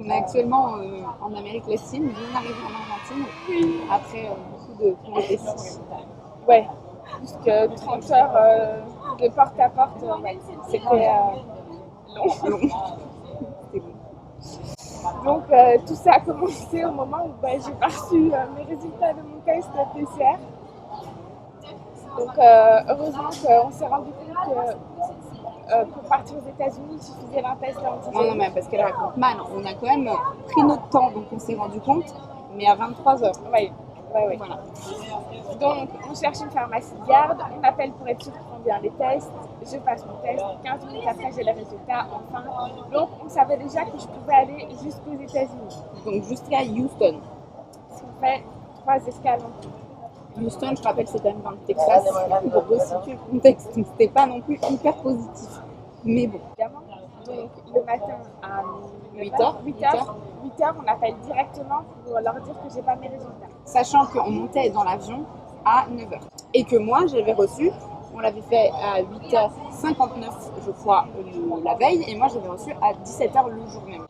On est actuellement en Amérique latine, bien arrivé en Argentine, après beaucoup de péripéties. Ouais, jusqu'à 30 heures de porte à porte, ouais. C'était long. C'était bon. Donc tout ça a commencé au moment où j'ai pas reçu mes résultats de mon test PCR. Donc heureusement qu'on s'est rendu compte que pour partir aux États-Unis, il suffisait d'un test antigénique. Non, mais parce qu'elle raconte mal. On a quand même pris notre temps, donc on s'est rendu compte, mais à 23h. Oui. Voilà. Donc on cherche une pharmacie de garde, on appelle pour être sûr qu'ils font bien les tests. Je passe mon test, 15 minutes après j'ai les résultats, enfin. Donc on savait déjà que je pouvais aller jusqu'aux États-Unis. Donc jusqu'à Houston. Ce qu'on fait 3 escales en tout. Houston, je rappelle, c'est quand même dans le Texas, pour resituer le contexte, donc c'était pas non plus hyper positif. Mais bon. Évidemment. Donc le matin à 8h, on appelle directement pour leur dire que j'ai pas mes résultats. Sachant qu'on montait dans l'avion à 9h. Et que moi, j'avais reçu, on l'avait fait à 8h59, je crois, la veille, et moi, j'avais reçu à 17h le jour même.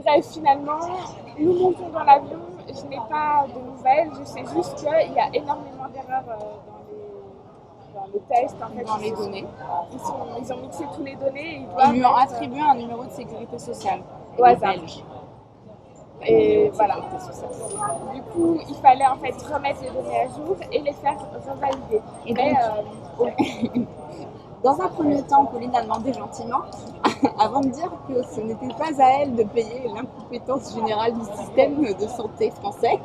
Bref, finalement, nous montons dans l'avion, je n'ai pas de nouvelles, je sais juste qu'il y a énormément d'erreurs dans les tests, en fait, dans les données. Ils ont mixé tous les données. Ils lui ont attribué un numéro de sécurité sociale. Au hasard. Et voilà. Du coup, il fallait en fait remettre les données à jour et les faire revalider. Et donc, dans un premier temps, Pauline a demandé gentiment, avant de dire que ce n'était pas à elle de payer l'incompétence générale du système de santé français.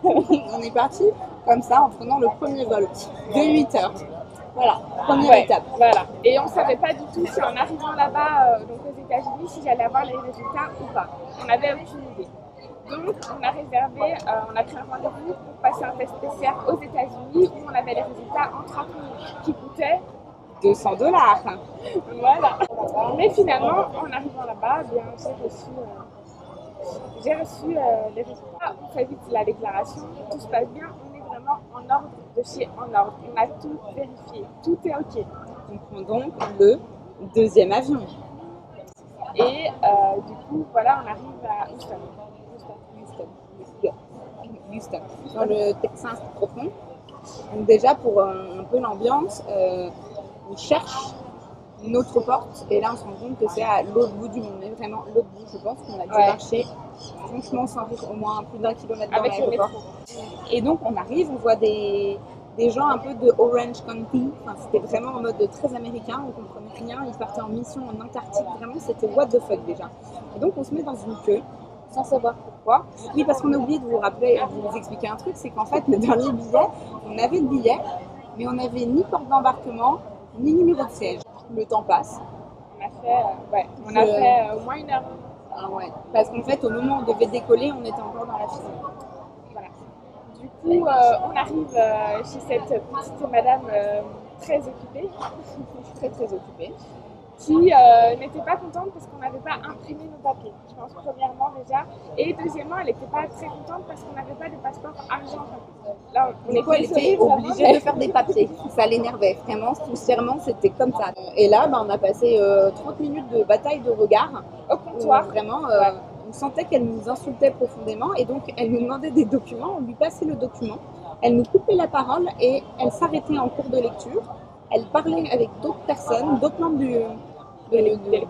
On est parti comme ça en prenant le premier vol de 8h. Voilà, première étape. Voilà. Et on ne savait pas du tout si en arrivant là-bas, donc aux États-Unis, si j'allais avoir les résultats ou pas. On n'avait aucune idée. Donc on a réservé, on a pris un rendez-vous pour passer un test PCR aux États-Unis où on avait les résultats en 30 minutes qui coûtaient $200. Voilà. Mais finalement, en arrivant là-bas, j'ai reçu les résultats. On fait vite la déclaration, tout se passe bien, on est vraiment en ordre de chez en ordre. On a tout vérifié, tout est OK. On prend donc le deuxième avion. Et du coup, voilà, on arrive à Houston. Dans le Texas profond. Donc déjà, pour un peu l'ambiance, on cherche une autre porte et là on se rend compte que c'est à l'autre bout du monde, mais vraiment l'autre bout. Je pense qu'on a dû marcher franchement sans rire au moins plus d'1 kilomètre dans l'aéroport. Et donc on arrive, on voit des gens un peu de Orange County, enfin, c'était vraiment en mode très américain, on comprenait rien, ils partaient en mission en Antarctique, vraiment c'était what the fuck déjà. Et donc on se met dans une queue sans savoir pourquoi. Oui, parce qu'on a oublié de vous rappeler, de vous expliquer un truc, c'est qu'en fait le dernier billet, on avait le billet, mais on n'avait ni porte d'embarquement, ni numéro de siège. Le temps passe. On a fait au moins 1 heure. Ah ouais. Parce qu'en fait, au moment où on devait décoller, on était encore dans la file. Voilà. Du coup, on arrive chez cette petite madame très occupée, très occupée, qui n'était pas contente parce qu'on n'avait pas imprimé nos papiers. Je pense premièrement déjà. Et deuxièmement, elle n'était pas très contente parce qu'on n'avait pas de passeport argentin. Là, elle était obligée de faire des papiers. Ça l'énervait vraiment. Foncièrement, c'était comme ça. Et là, on a passé 30 minutes de bataille de regard. Au comptoir. Vraiment, on sentait qu'elle nous insultait profondément. Et donc, elle nous demandait des documents. On lui passait le document. Elle nous coupait la parole et elle s'arrêtait en cours de lecture. Elle parlait avec d'autres personnes, d'autres membres de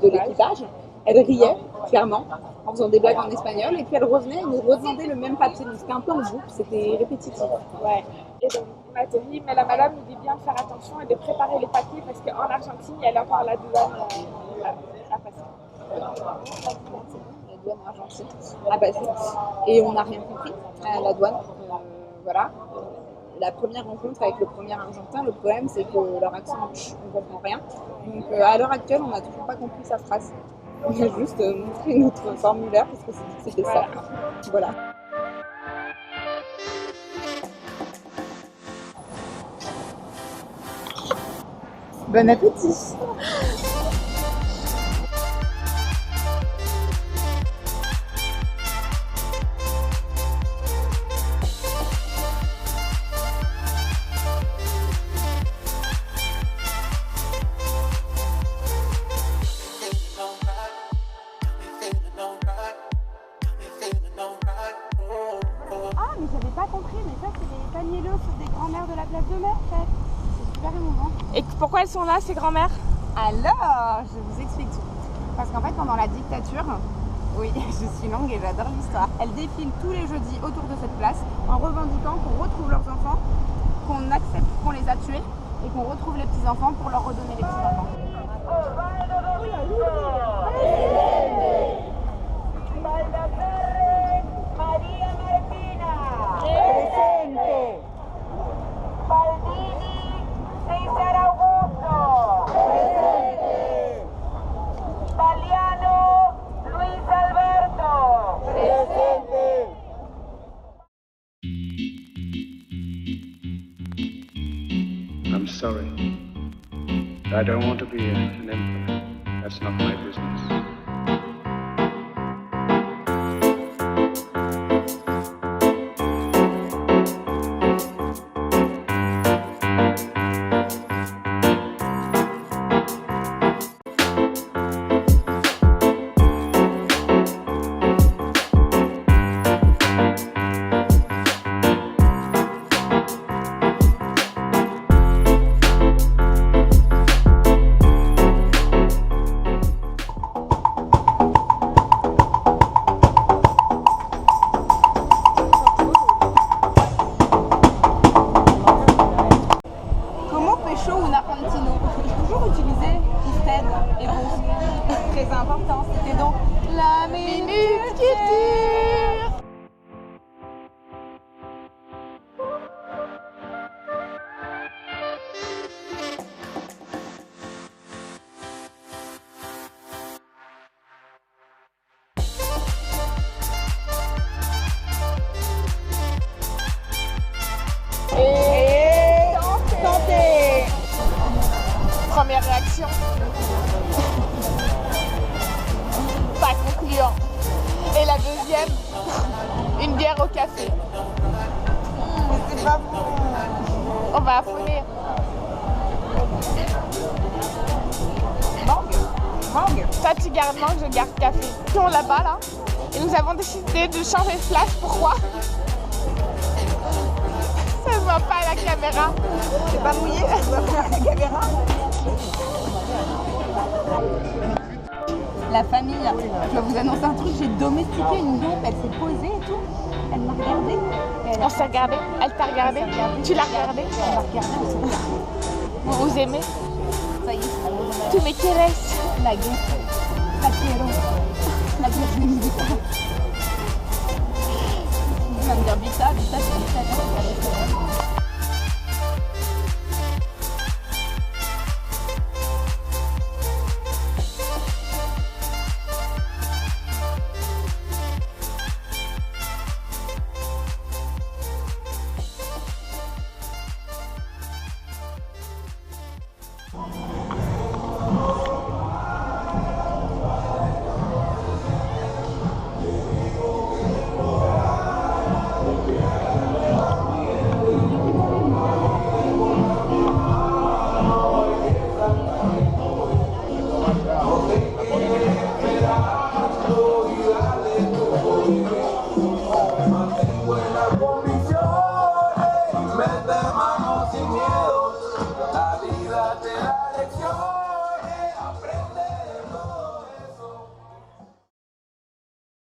l'équipage. Elle riait, clairement, en faisant des blagues en espagnol. Et puis elle revenait et nous redemandait le même papier. Donc c'était un peu en groupe, c'était répétitif. Ouais. Et donc on a dit, mais la madame nous dit bien de faire attention et de préparer les papiers parce qu'en Argentine, il y a encore la douane à passer. La douane argentine à passer. Et on n'a rien compris à la douane. Voilà. La première rencontre avec le premier Argentin, le problème c'est que leur accent, on ne comprend rien. Donc à l'heure actuelle, on n'a toujours pas compris sa phrase. On a juste montré notre formulaire parce que c'était ça. Voilà. Bon appétit! Feeling alright. Ah, mais j'avais pas compris, mais ça, c'est des paniers lots sur des grands-mères de la place de mer, en fait. C'est super émouvant. Et pourquoi elles sont là, ces grands-mères? Alors, je vous explique tout. Parce qu'en fait, pendant la dictature, oui, je suis longue et j'adore l'histoire, elles défilent tous les jeudis autour de cette place en revendiquant qu'on retrouve leurs enfants, qu'on accepte qu'on les a tués et qu'on retrouve les petits-enfants pour leur redonner les petits-enfants. I'm sorry. I don't want to be an emperor. That's not my business. Très important, c'était donc la minute qui dure. Et tenter. Première réaction. Pas concluant. Et la deuxième, une bière au café. C'est pas bon. On va affoler. Mangue. Toi tu gardes mangue, je garde café. Puis on là-bas là. Et nous avons décidé de changer de place. Pourquoi? Ça se voit pas à la caméra. C'est pas mouillé, ça se voit pas à la caméra. La famille, je vais vous annoncer un truc, j'ai domestiqué une loupe, elle s'est posée et tout. Elle m'a regardée. On s'est regardé. Elle t'a regardé. Tu l'as regardé. Elle m'a regardée, on s'est regardé. Vous vous aimez. Ça y est, Tu me quieres. la gueule. La quiero. La gueule. Tu vas me dire Vita, c'est Vita. Mete mano sin miedo, la vida te da lección.